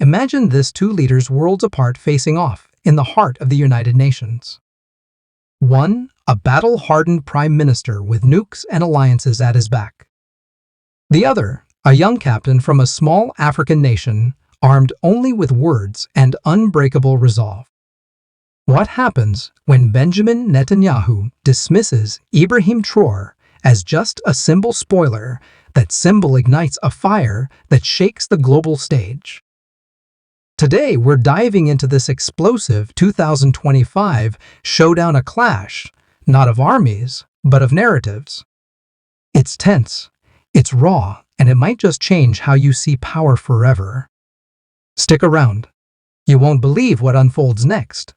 Imagine this: two leaders worlds apart facing off in the heart of the United Nations. One, a battle-hardened prime minister with nukes and alliances at his back. The other, a young captain from a small African nation, armed only with words and unbreakable resolve. What happens when Benjamin Netanyahu dismisses Ibrahim Traore as just a symbol? Spoiler: that symbol ignites a fire that shakes the global stage. Today, we're diving into this explosive 2025 showdown, a clash, not of armies, but of narratives. It's tense, it's raw, and it might just change how you see power forever. Stick around. You won't believe what unfolds next.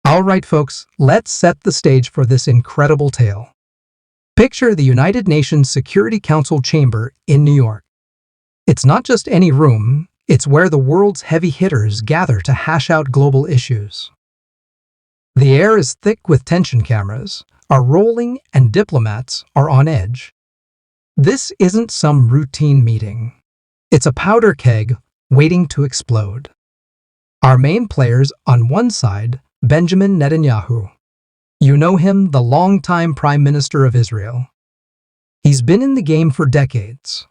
Alright folks, let's set the stage for this incredible tale. Picture the United Nations Security Council chamber in New York. It's not just any room, it's where the world's heavy hitters gather to hash out global issues. The air is thick with tension, cameras are rolling, and diplomats are on edge. This isn't some routine meeting. It's a powder keg waiting to explode. Our main players on one side, Benjamin Netanyahu. You know him, the longtime Prime Minister of Israel. He's been in the game for decades.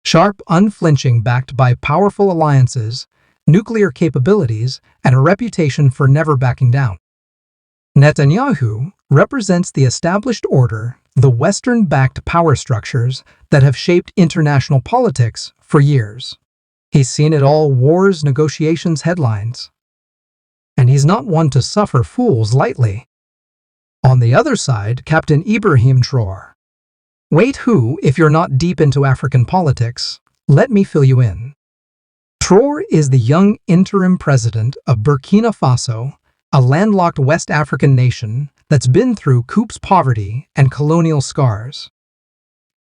Sharp, unflinching, backed by powerful alliances, nuclear capabilities, and a reputation for never backing down. Netanyahu represents the established order, the Western-backed power structures that have shaped international politics for years. He's seen it all: wars, negotiations, headlines. And he's not one to suffer fools lightly. On the other side, Captain Ibrahim Traore. Wait, who? If you're not deep into African politics, let me fill you in. Traore is the young interim president of Burkina Faso, a landlocked West African nation that's been through coups, poverty, and colonial scars.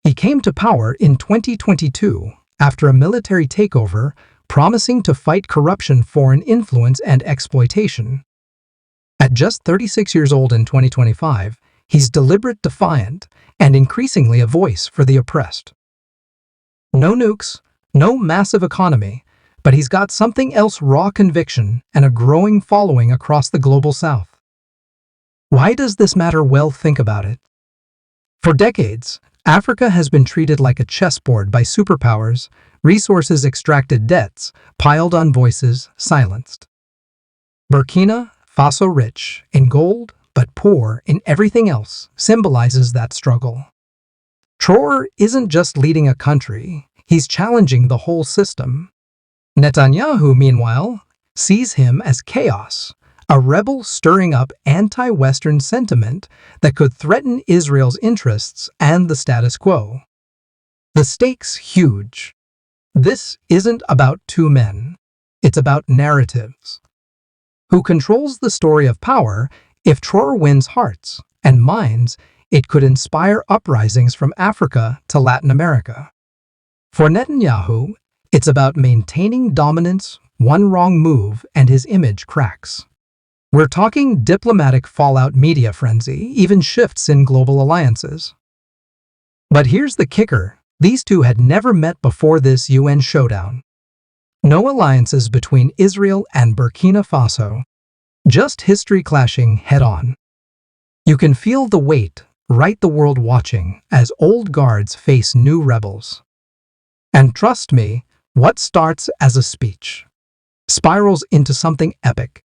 He came to power in 2022 after a military takeover, promising to fight corruption, foreign influence, and exploitation. At just 36 years old in 2025, he's deliberate, defiant, and increasingly a voice for the oppressed. No nukes, no massive economy, but he's got something else: raw conviction and a growing following across the global south. Why does this matter? Well, think about it. For decades, Africa has been treated like a chessboard by superpowers: resources extracted, debts piled on, voices silenced. Burkina Faso, rich in gold but poor in everything else, symbolizes that struggle. Traore isn't just leading a country, he's challenging the whole system. Netanyahu, meanwhile, sees him as chaos, a rebel stirring up anti-Western sentiment that could threaten Israel's interests and the status quo. The stakes huge. This isn't about two men. It's about narratives. Who controls the story of power? If Traore wins hearts and minds, it could inspire uprisings from Africa to Latin America. For Netanyahu, it's about maintaining dominance. One wrong move and his image cracks. We're talking diplomatic fallout, media frenzy, even shifts in global alliances. But here's the kicker: these two had never met before this UN showdown. No alliances between Israel and Burkina Faso. Just history clashing head-on. You can feel the weight, right? The world watching as old guards face new rebels. And trust me, what starts as a speech spirals into something epic.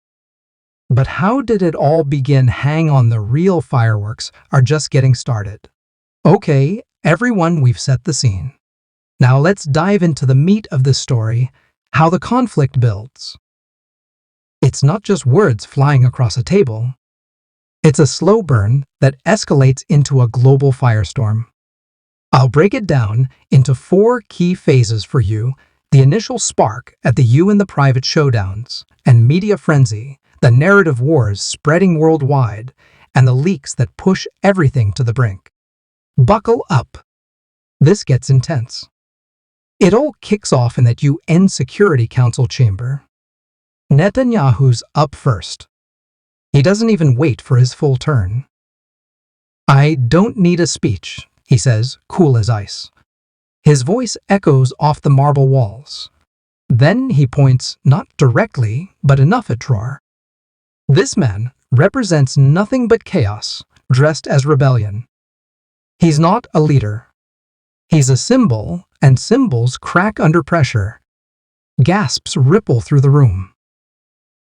But how did it all begin? Hang on, the real fireworks are just getting started. Okay, everyone, we've set the scene. Now let's dive into the meat of this story: how the conflict builds. It's not just words flying across a table. It's a slow burn that escalates into a global firestorm. I'll break it down into 4 key phases for you: the initial spark at the UN, the private showdowns and media frenzy, the narrative wars spreading worldwide, and the leaks that push everything to the brink. Buckle up. This gets intense. It all kicks off in that UN Security Council chamber. Netanyahu's up first. He doesn't even wait for his full turn. "I don't need a speech," he says, cool as ice. His voice echoes off the marble walls. Then he points not directly, but enough at Traore. This man represents nothing but chaos, dressed as rebellion. He's not a leader. He's a symbol, and symbols crack under pressure. Gasps ripple through the room.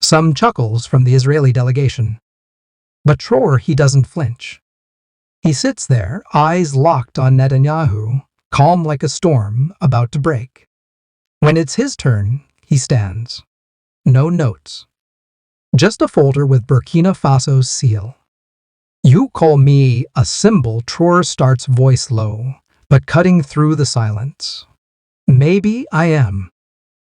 Some chuckles from the Israeli delegation. But Traore, he doesn't flinch. He sits there, eyes locked on Netanyahu, calm like a storm about to break. When it's his turn, he stands. No notes. Just a folder with Burkina Faso's seal. "You call me a symbol," Traore starts, voice low, but cutting through the silence. "Maybe I am,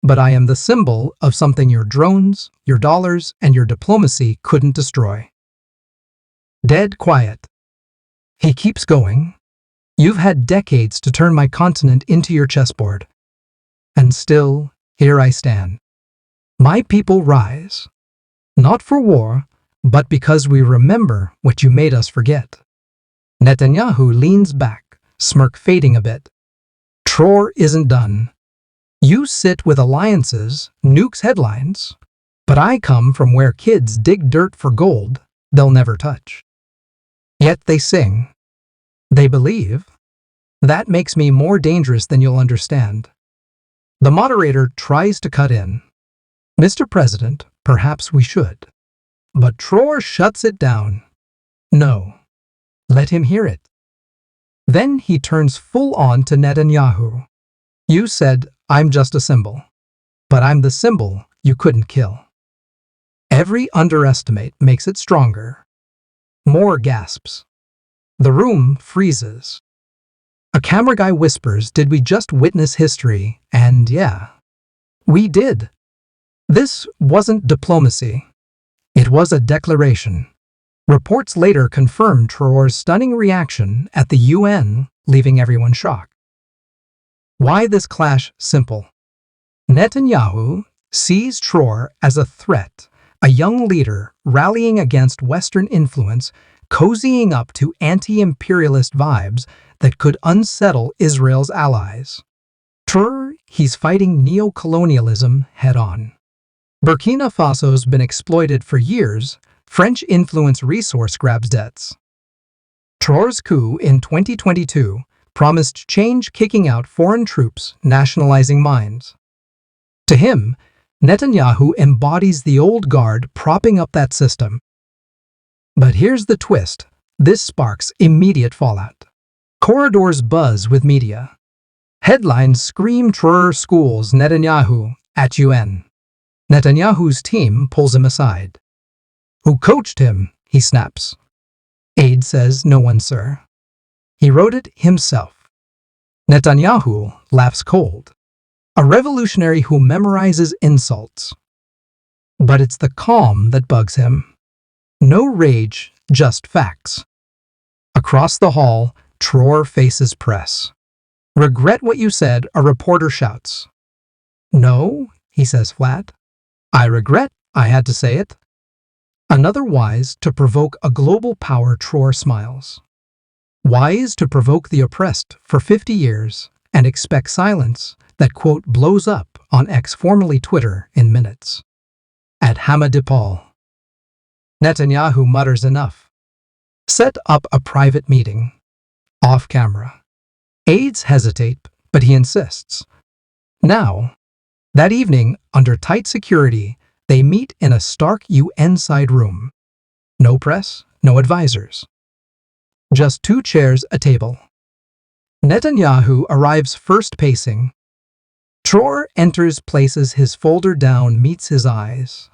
but I am the symbol of something your drones, your dollars, and your diplomacy couldn't destroy." Dead quiet. He keeps going. "You've had decades to turn my continent into your chessboard. And still, here I stand. My people rise. Not for war, but because we remember what you made us forget." Netanyahu leans back, smirk fading a bit. "Traore isn't done. You sit with alliances, nukes headlines, but I come from where kids dig dirt for gold they'll never touch. Yet they sing. They believe. That makes me more dangerous than you'll understand." The moderator tries to cut in. "Mr. President, perhaps we should." But Traore shuts it down. "No. Let him hear it." Then he turns full on to Netanyahu. "You said I'm just a symbol, but I'm the symbol you couldn't kill." Every underestimate makes it stronger. More gasps. The room freezes. A camera guy whispers, "Did we just witness history?" And yeah, we did. This wasn't diplomacy. It was a declaration. Reports later confirmed Traore's stunning reaction at the UN, leaving everyone shocked. Why this clash? Simple. Netanyahu sees Traore as a threat, a young leader rallying against Western influence, cozying up to anti-imperialist vibes that could unsettle Israel's allies. Traore, he's fighting neo-colonialism head-on. Burkina Faso's been exploited for years. French influence resource grabs debts. Traore's coup in 2022 promised change, kicking out foreign troops, nationalizing mines. To him, Netanyahu embodies the old guard propping up that system. But here's the twist. This sparks immediate fallout. Corridors buzz with media. Headlines scream Traore schools Netanyahu at UN. Netanyahu's team pulls him aside. "Who coached him?" he snaps. Aide says, "No one, sir. He wrote it himself." Netanyahu laughs cold. A revolutionary who memorizes insults. But it's the calm that bugs him. No rage, just facts. Across the hall, Traore faces press. "Regret what you said," a reporter shouts. "No," he says flat. "I regret I had to say it." Another wise to provoke a global power, Traore smiles. Wise to provoke the oppressed for 50 years and expect silence that, quote, blows up on X, formerly Twitter, in minutes. At Hamadipal. Netanyahu mutters enough. Set up a private meeting. Off camera. Aides hesitate, but he insists. Now, that evening, under tight security, they meet in a stark UN side room. No press, no advisors. Just 2 chairs, a table. Netanyahu arrives first, pacing. Traore enters, places his folder down, meets his eyes.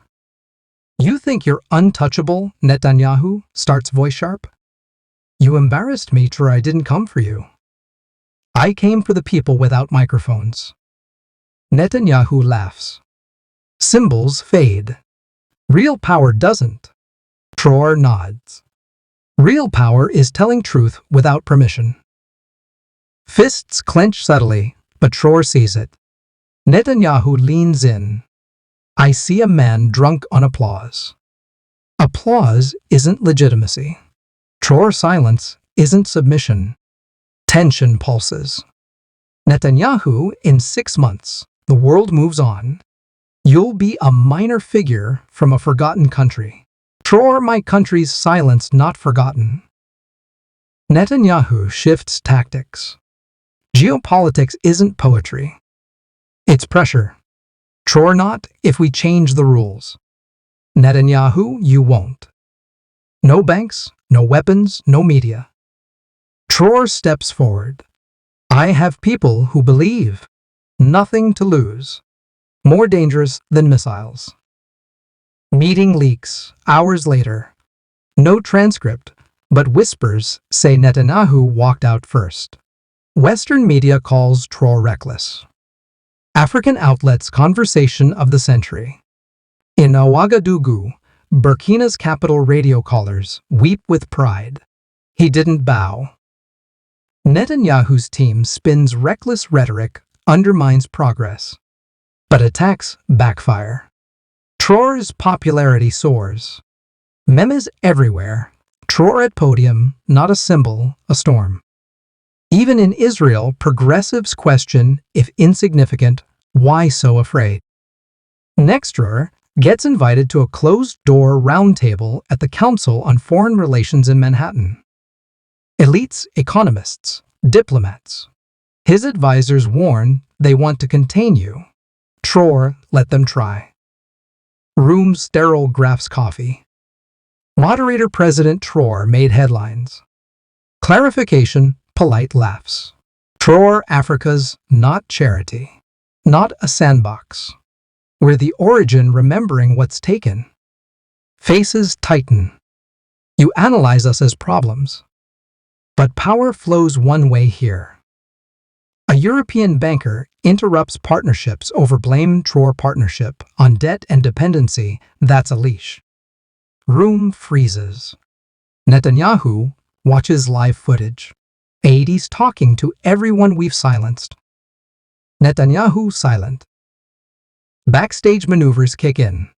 "You think you're untouchable?" Netanyahu starts, voice sharp. "You embarrassed me, Traore. I didn't come for you. I came for the people without microphones." Netanyahu laughs. Symbols fade. Real power doesn't. Traore nods. Real power is telling truth without permission. Fists clench subtly, but Traore sees it. Netanyahu leans in. "I see a man drunk on applause." Applause isn't legitimacy. Traore's silence isn't submission. Tension pulses. Netanyahu, in 6 months, the world moves on. You'll be a minor figure from a forgotten country. Traore, my country's silence not forgotten. Netanyahu shifts tactics. Geopolitics isn't poetry. It's pressure. Traore not if we change the rules. Netanyahu, you won't. No banks, no weapons, no media. Traore steps forward. I have people who believe. Nothing to lose. More dangerous than missiles. Meeting leaks hours later. No transcript, but whispers say Netanyahu walked out first. Western media calls Traore reckless. African outlets conversation of the century. In Ouagadougou, Burkina's capital, radio callers weep with pride. He didn't bow. Netanyahu's team spins reckless rhetoric, undermines progress. But attacks backfire. Traore's popularity soars. Memes everywhere. Traore at podium, not a symbol, a storm. Even in Israel, progressives question, if insignificant, why so afraid? Next, Traore gets invited to a closed-door roundtable at the Council on Foreign Relations in Manhattan. Elites, economists, diplomats. His advisors warn they want to contain you. Traore let them try. Room sterile, graphs coffee. Moderator President Traore made headlines. Clarification, polite laughs. Traore, Africa's not charity. Not a sandbox. We're the origin remembering what's taken. Faces tighten. You analyze us as problems. But power flows one way here. A European banker interrupts partnerships over blame. Traore partnership on debt and dependency, that's a leash. Room freezes. Netanyahu watches live footage. Aides talking to everyone we've silenced. Netanyahu silent. Backstage maneuvers kick in.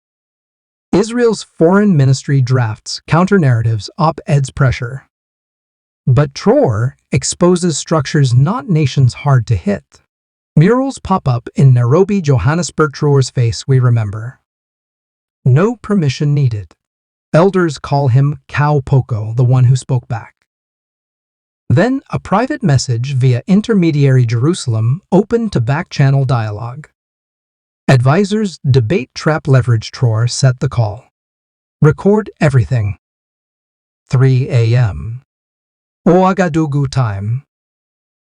Israel's foreign ministry drafts counter-narratives, op-eds pressure. But Traore exposes structures not nations hard to hit. Murals pop up in Nairobi, Johannesburg. Traore's face we remember. No permission needed. Elders call him Cow Poco, the one who spoke back. Then a private message via intermediary Jerusalem opened to back-channel dialogue. Advisors debate, trap, leverage. Traore set the call. Record everything. 3 a.m. Ouagadougou time.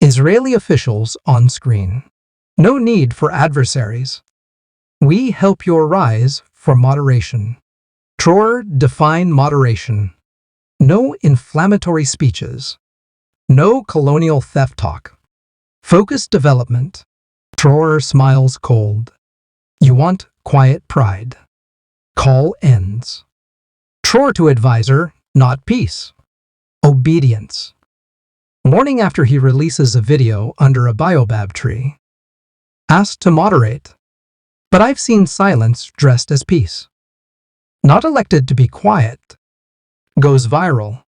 Israeli officials on screen. No need for adversaries. We help your rise for moderation. Traore define moderation. No inflammatory speeches. No colonial theft talk. Focused development. Traore smiles cold. You want quiet pride. Call ends. Traore to advisor, not peace. Obedience. Morning after he releases a video under a baobab tree. Asked to moderate. But I've seen silence dressed as peace. Not elected to be quiet. Goes viral.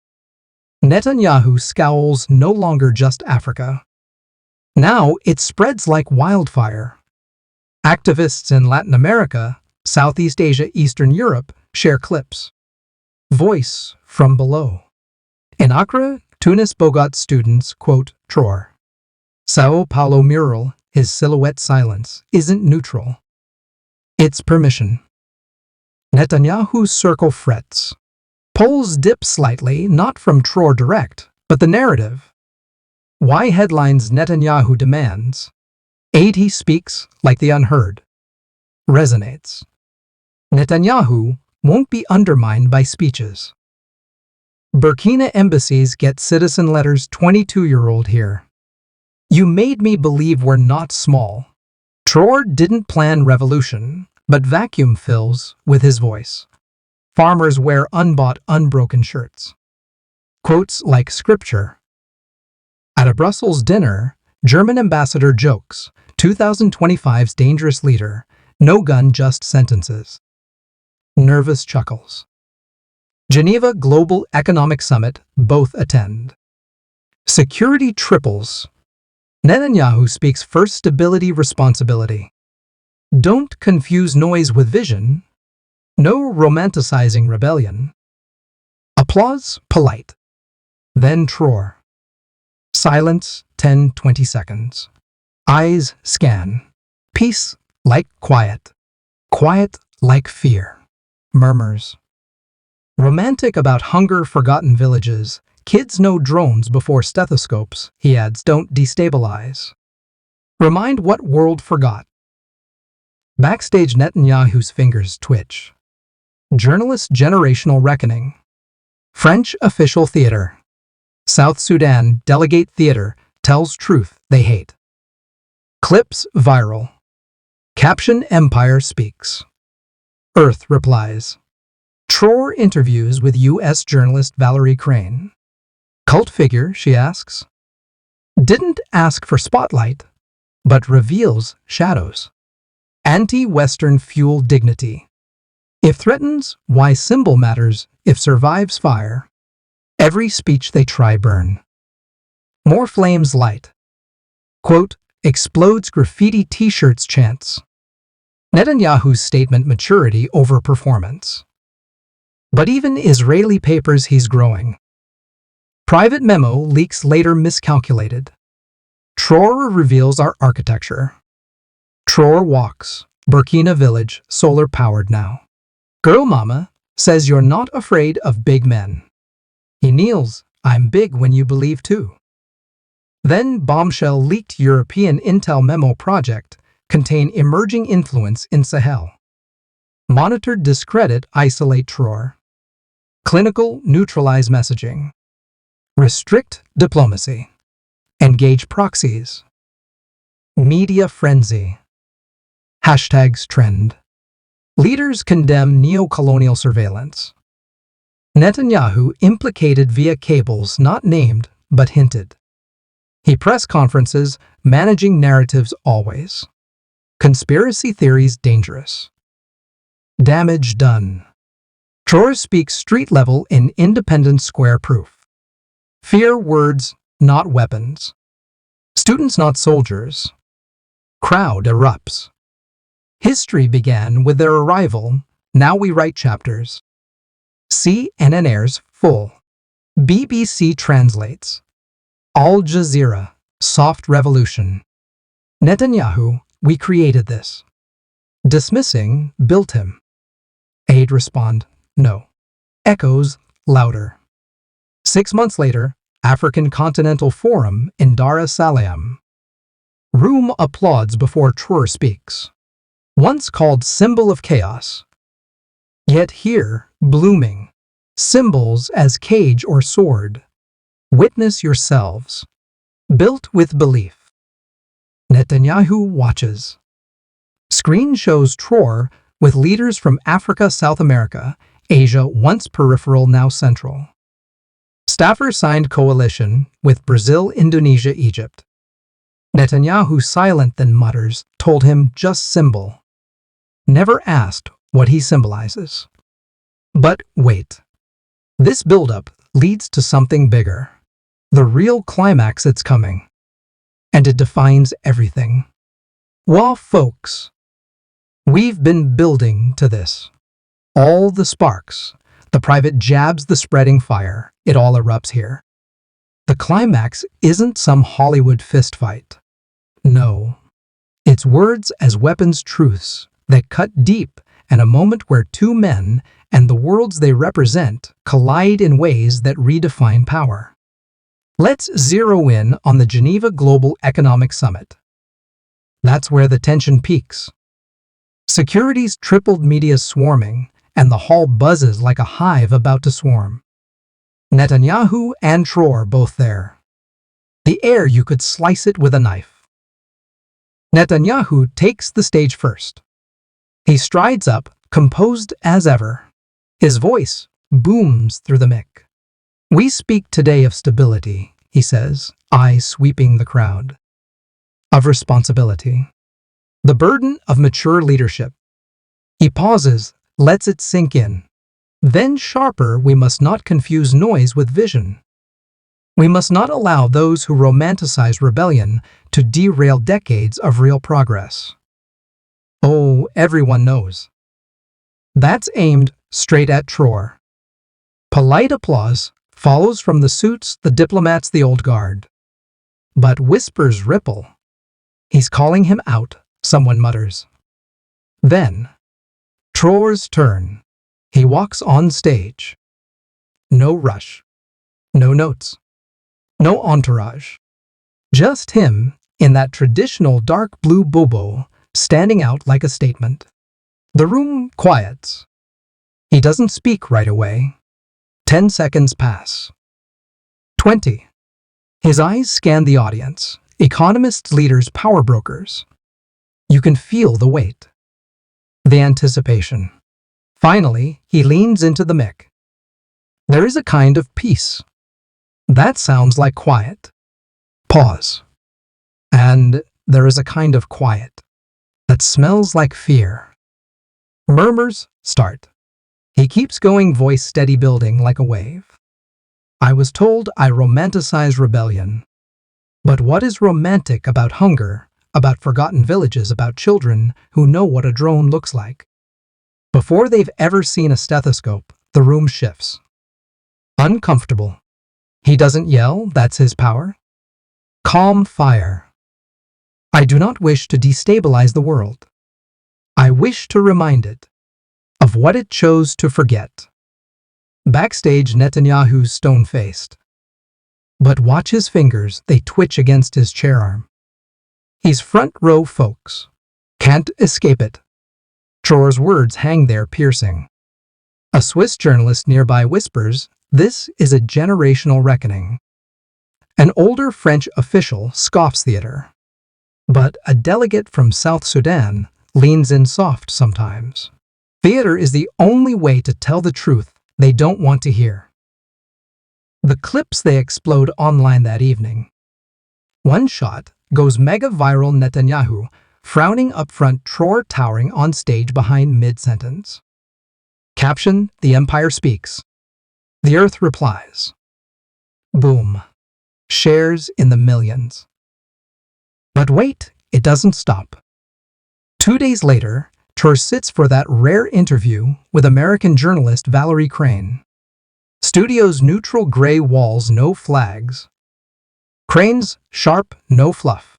Netanyahu scowls, no longer just Africa. Now it spreads like wildfire. Activists in Latin America, Southeast Asia, Eastern Europe share clips. Voice from below. In Accra, Tunis, Bogota students quote Traore. Sao Paulo mural, his silhouette silence, isn't neutral. It's permission. Netanyahu's circle frets. Polls dip slightly, not from Traore direct, but the narrative. Why headlines Netanyahu demands? Aid he speaks like the unheard. Resonates. Netanyahu won't be undermined by speeches. Burkina embassies get citizen letters. 22-year-old here. You made me believe we're not small. Traore didn't plan revolution, but vacuum fills with his voice. Farmers wear unbought, unbroken shirts. Quotes like scripture. At a Brussels dinner, German ambassador jokes, 2025's dangerous leader, no gun, just sentences. Nervous chuckles. Geneva Global Economic Summit, both attend. Security triples. Netanyahu speaks first, stability, responsibility. Don't confuse noise with vision. No romanticizing rebellion. Applause, polite. Then Traore. Silence, 10-20 seconds. Eyes scan. Peace like quiet. Quiet like fear. Murmurs. Romantic about hunger-forgotten villages. Kids know drones before stethoscopes, he adds, don't destabilize. Remind what world forgot. Backstage, Netanyahu's fingers twitch. Journalist generational reckoning. French official theater. South Sudan delegate theater tells truth they hate. Clips viral. Caption, Empire speaks. Earth replies. Traore interviews with U.S. journalist Valerie Crane. Cult figure, she asks. Didn't ask for spotlight, but reveals shadows. Anti-Western fuel dignity. If threatens, why symbol matters. If survives fire, every speech they try burn. More flames light. Quote, explodes graffiti t-shirts chants. Netanyahu's statement, maturity over performance. But even Israeli papers, he's growing. Private memo leaks later miscalculated. Traore reveals our architecture. Traore walks, Burkina village, solar-powered now. Girl mama says you're not afraid of big men. He kneels, I'm big when you believe too. Then bombshell leaked European intel memo project contain emerging influence in Sahel. Monitored discredit isolate Traore. Clinical neutralize messaging. Restrict diplomacy. Engage proxies. Media frenzy. Hashtags trend. Leaders condemn neo-colonial surveillance. Netanyahu implicated via cables not named but hinted. He press conferences, managing narratives always. Conspiracy theories dangerous. Damage done. Traore speaks street level in Independence Square proof. Fear words, not weapons. Students, not soldiers. Crowd erupts. History began with their arrival, now we write chapters. CNN airs full. BBC translates. Al Jazeera, soft revolution. Netanyahu, we created this. Dismissing, built him. Aid respond, no. Echoes, louder. 6 months later, African Continental Forum in Dar es Salaam. Room applauds before Traore speaks. Once called symbol of chaos. Yet here, blooming. Symbols as cage or sword. Witness yourselves. Built with belief. Netanyahu watches. Screen shows Traore with leaders from Africa, South America, Asia, once peripheral, now central. Staffer signed coalition with Brazil, Indonesia, Egypt. Netanyahu, silent then mutters, told him just symbol. Never asked what he symbolizes. But wait. This buildup leads to something bigger. The real climax, it's coming. And it defines everything. Well, folks, we've been building to this. All the sparks, the private jabs, the spreading fire, it all erupts here. The climax isn't some Hollywood fistfight. No. It's words as weapons, truths that cut deep, and a moment where two men and the worlds they represent collide in ways that redefine power. Let's zero in on the Geneva Global Economic Summit. That's where the tension peaks. Security's tripled, media swarming, and the hall buzzes like a hive about to swarm. Netanyahu and Traore both there. The air, you could slice it with a knife. Netanyahu takes the stage first. He strides up, composed as ever. His voice booms through the mic. We speak today of stability, he says, eyes sweeping the crowd. Of responsibility. The burden of mature leadership. He pauses, lets it sink in. Then sharper, we must not confuse noise with vision. We must not allow those who romanticize rebellion to derail decades of real progress. Oh, everyone knows. That's aimed straight at Traore. Polite applause follows from the suits, the diplomats, the old guard. But whispers ripple. He's calling him out, someone mutters. Then, Traore's turn. He walks on stage. No rush. No notes. No entourage. Just him in that traditional dark blue bobo standing out like a statement. The room quiets. He doesn't speak right away. 10 seconds pass. 20. His eyes scan the audience. Economists, leaders, power brokers. You can feel the weight. The anticipation. Finally, he leans into the mic. There is a kind of peace. That sounds like quiet. Pause. And there is a kind of quiet that smells like fear. Murmurs start. He keeps going, voice steady, building like a wave. I was told I romanticize rebellion. But what is romantic about hunger, about forgotten villages, about children who know what a drone looks like? Before they've ever seen a stethoscope, the room shifts. Uncomfortable. He doesn't yell, that's his power. Calm fire. I do not wish to destabilize the world. I wish to remind it of what it chose to forget. Backstage, Netanyahu's stone-faced. But watch his fingers, they twitch against his chair arm. He's front row, folks. Can't escape it. Traore's words hang there, piercing. A Swiss journalist nearby whispers, this is a generational reckoning. An older French official scoffs theater. But a delegate from South Sudan leans in soft sometimes. Theater is the only way to tell the truth they don't want to hear. The clips, they explode online that evening. One shot goes mega viral, Netanyahu frowning up front, Traore towering on stage behind mid-sentence. Caption, the empire speaks. The earth replies. Boom. Shares in the millions. But wait, it doesn't stop. 2 days later, Traore sits for that rare interview with American journalist Valerie Crane. Studio's neutral gray walls, no flags. Crane's sharp, no fluff.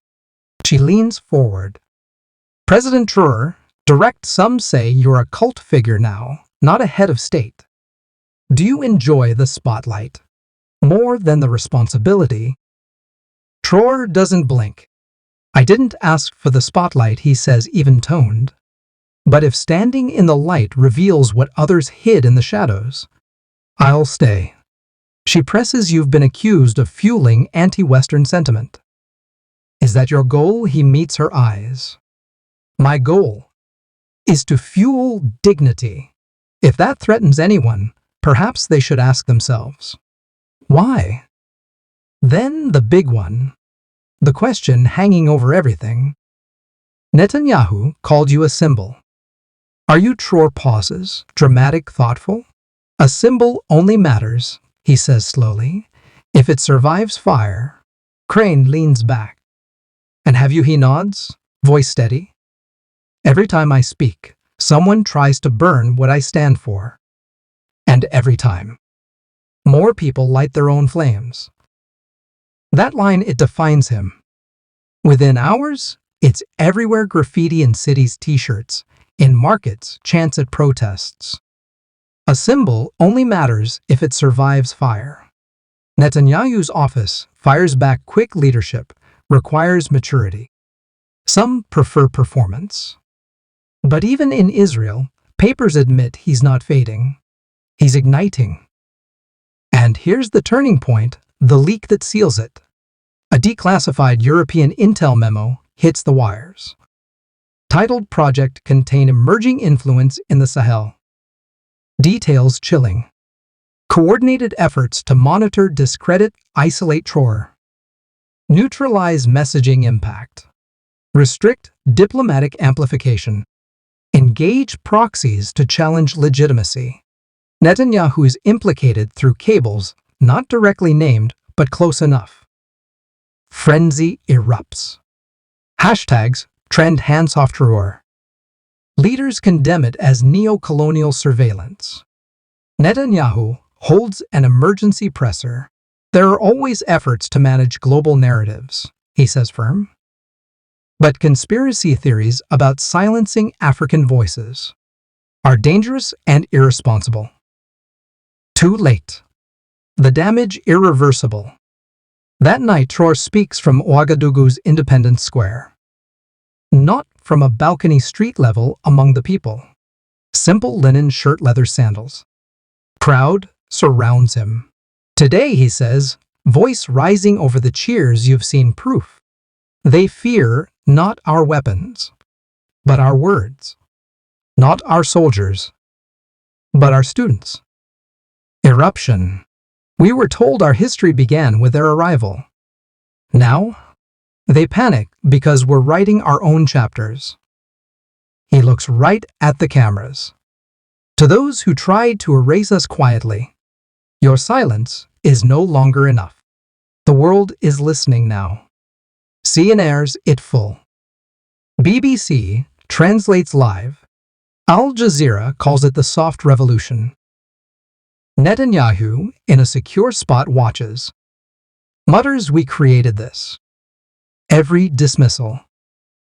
She leans forward. President Traore, direct, some say you're a cult figure now, not a head of state. Do you enjoy the spotlight more than the responsibility? Traore doesn't blink. I didn't ask for the spotlight, he says, even-toned. But if standing in the light reveals what others hid in the shadows, I'll stay. She presses, you've been accused of fueling anti-Western sentiment. Is that your goal? He meets her eyes. My goal is to fuel dignity. If that threatens anyone, perhaps they should ask themselves, why? Then the big one, the question hanging over everything. Netanyahu called you a symbol. Are you? Traore pauses, dramatic, thoughtful. A symbol only matters, he says slowly, if it survives fire. Crane leans back. And have you? He nods, voice steady. Every time I speak, someone tries to burn what I stand for. And every time, more people light their own flames. That line, it defines him. Within hours, it's everywhere, graffiti in cities, t-shirts, in markets, chants at protests. A symbol only matters if it survives fire. Netanyahu's office fires back. Quick leadership requires maturity. Some prefer performance. But even in Israel, papers admit he's not fading. He's igniting. And here's the turning point, the leak that seals it. A declassified European intel memo hits the wires. Titled Project Contain Emerging Influence in the Sahel. Details chilling. Coordinated efforts to monitor, discredit, isolate Traore. Neutralize messaging impact. Restrict diplomatic amplification. Engage proxies to challenge legitimacy. Netanyahu is implicated through cables, not directly named, but close enough. Frenzy erupts. Hashtags trend hands off Traore. Leaders condemn it as neo-colonial surveillance. Netanyahu holds an emergency presser. There are always efforts to manage global narratives, he says firm. But conspiracy theories about silencing African voices are dangerous and irresponsible. Too late. The damage irreversible. That night, Traore speaks from Ouagadougou's Independence Square. Not from a balcony street level among the people. Simple linen shirt leather sandals. Crowd surrounds him. Today, he says, voice rising over the cheers, you've seen proof. They fear not our weapons, but our words. Not our soldiers, but our students. Eruption. We were told our history began with their arrival. Now, they panic because we're writing our own chapters. He looks right at the cameras. To those who tried to erase us quietly, your silence is no longer enough. The world is listening now. CNR's It Full. BBC translates live. Al Jazeera calls it the soft revolution. Netanyahu, in a secure spot, watches. Mutters, we created this. Every dismissal.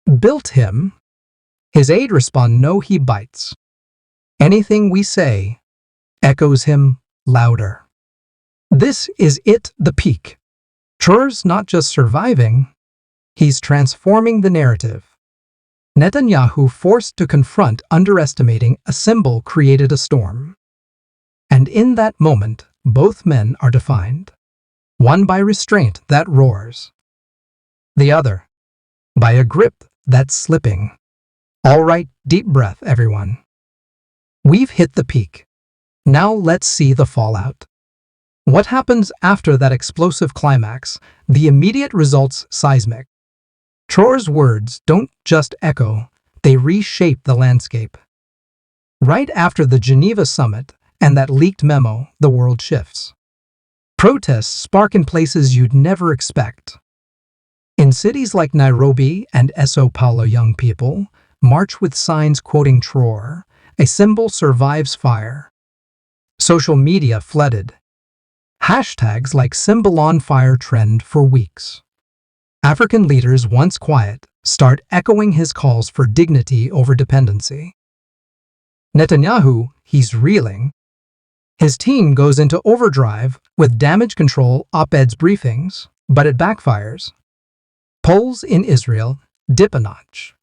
Built him. His aide respond, no, he bites. Anything we say echoes him louder. This is it, the peak. Traore's not just surviving, he's transforming the narrative. Netanyahu, forced to confront underestimating a symbol, created a storm. And in that moment, both men are defined. One by restraint that roars. The other by a grip that's slipping. All right, deep breath, everyone. We've hit the peak. Now let's see the fallout. What happens after that explosive climax? The immediate results seismic. Traore's words don't just echo, they reshape the landscape. Right after the Geneva Summit and that leaked memo, the world shifts. Protests spark in places you'd never expect. In cities like Nairobi and Sao Paulo, young people march with signs quoting Traore, a symbol survives fire. Social media flooded. Hashtags like symbol on fire trend for weeks. African leaders, once quiet, start echoing his calls for dignity over dependency. Netanyahu, he's reeling. His team goes into overdrive with damage control op-eds briefings, but it backfires. Polls in Israel dip a notch.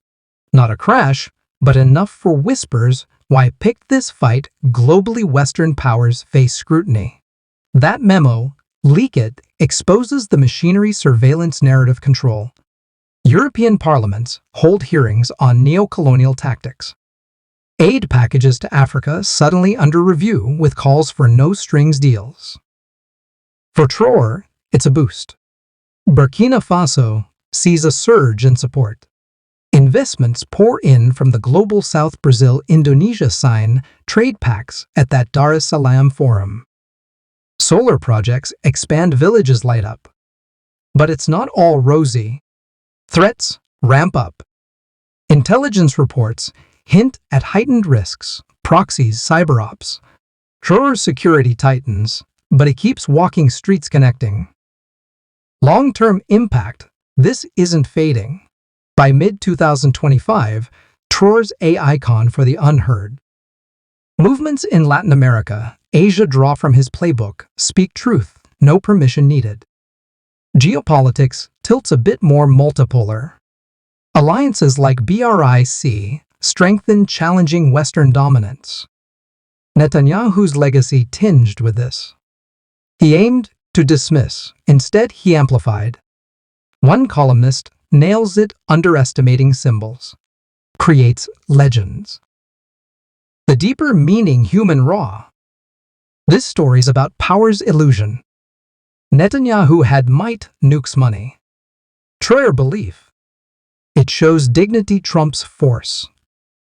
Not a crash, but enough for whispers. Why pick this fight? Globally, Western powers face scrutiny. That memo, leak it, exposes the machinery surveillance narrative control. European parliaments hold hearings on neo-colonial tactics. Aid packages to Africa suddenly under review with calls for no-strings deals. For Traore, it's a boost. Burkina Faso sees a surge in support. Investments pour in from the Global South. Brazil, Indonesia sign trade pacts at that Dar es Salaam forum. Solar projects expand, villages light up. But it's not all rosy. Threats ramp up. Intelligence reports hint at heightened risks, proxies, cyber ops. Traore's security tightens, but he keeps walking streets connecting. Long-term impact, this isn't fading. By mid-2025, Traore's a icon for the unheard. Movements in Latin America, Asia draw from his playbook, speak truth, no permission needed. Geopolitics tilts a bit more multipolar. Alliances like BRIC strengthen challenging Western dominance. Netanyahu's legacy tinged with this. He aimed to dismiss, instead he amplified. One columnist nails it, underestimating symbols. Creates legends. The deeper meaning, human raw. This story's about power's illusion. Netanyahu had might, nukes money. Traore belief. It shows dignity trumps force.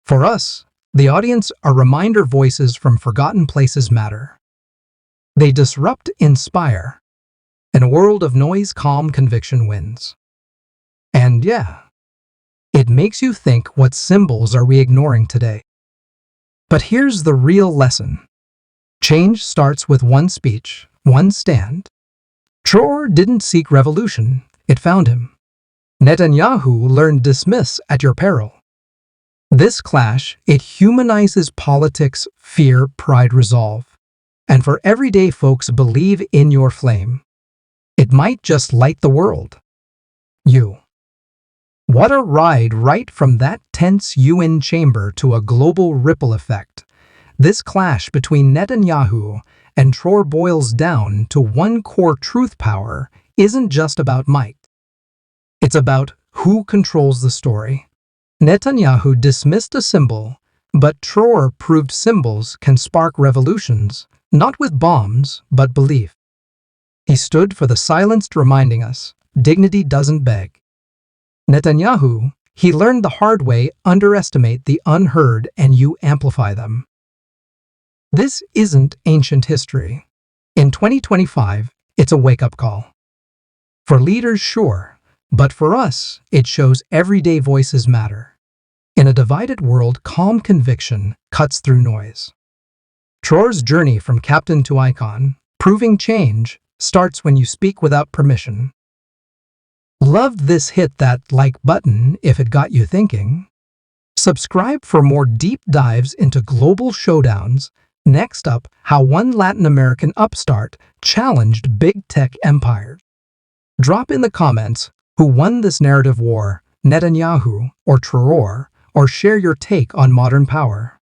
For us, the audience, are reminder voices from forgotten places matter. They disrupt, inspire. In a world of noise, calm conviction wins. And yeah, It makes you think, what symbols are we ignoring today? But here's the real lesson. Change starts with one speech, one stand. Traore didn't seek revolution, it found him. Netanyahu learned dismiss at your peril. This clash, it humanizes politics, fear, pride, resolve. And for everyday folks, believe in your flame. It might just light the world. You. What a ride, right from that tense UN chamber to a global ripple effect. This clash between Netanyahu and Traore boils down to one core truth: power isn't just about might. It's about who controls the story. Netanyahu dismissed a symbol, but Traore proved symbols can spark revolutions, not with bombs, but belief. He stood for the silenced, reminding us, dignity doesn't beg. Netanyahu, he learned the hard way: underestimate the unheard and you amplify them. This isn't ancient history. In 2025, it's a wake-up call. For leaders, sure, but for us, it shows everyday voices matter. In a divided world, calm conviction cuts through noise. Traore's journey from captain to icon, proving change, starts when you speak without permission. Loved this? Hit that like button if it got you thinking. Subscribe for more deep dives into global showdowns. Next up, how one Latin American upstart challenged big tech empires. Drop in the comments who won this narrative war, Netanyahu or Traore, or share your take on modern power.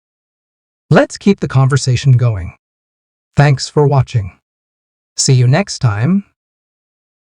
Let's keep the conversation going. Thanks for watching. See you next time.